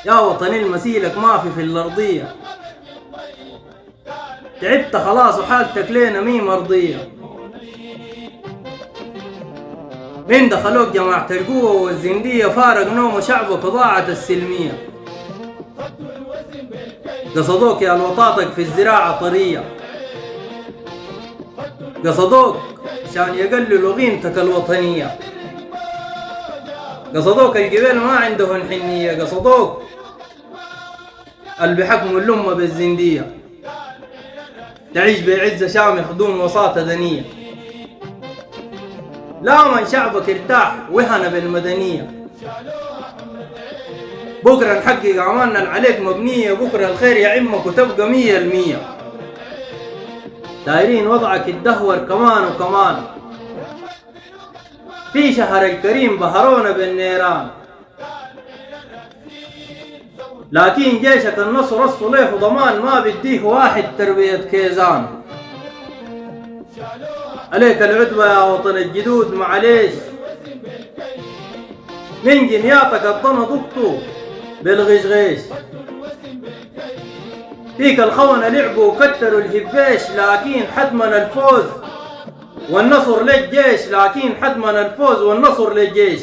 يا وطني المسيلك ما في الأرضية، تعبت خلاص وحالتك لينا مي مرضية. من دخلوك جماعة القوة والزندية فارق نوم شعبك وضاعت السلمية. قصدوك يا الوطاطك في الزراعة طرية، قصدوك عشان يقللوا قيمتك الوطنية. قصدوك القبيل ما عندهم حنية، قصدوك اللي بحكموا الأمة بالزندية، تعيش بعزة شامخ دون وساطة دنية. لا من شعبك ارتاح وهنا بالمدنية، بكرة نحقق أعمالنا اللي عليك مبنية، بكرة الخير يعمك وتبقى 100%. دايرين وضعك يتدهور كمان وكمان، في شهر الكريم بهرونا بالنيران، لكن جيشك النصر الصليح وضمان ما بديه واحد تربية كيزان. عليك العدوى يا وطن الجدود معليش، من جنياتك الضنا ضبطوا بالغشغيش. فيك الخونة لعبوا وكتروا الهبيش، لكن حتما الفوز والنصر للجيش، لكن حتما الفوز والنصر للجيش.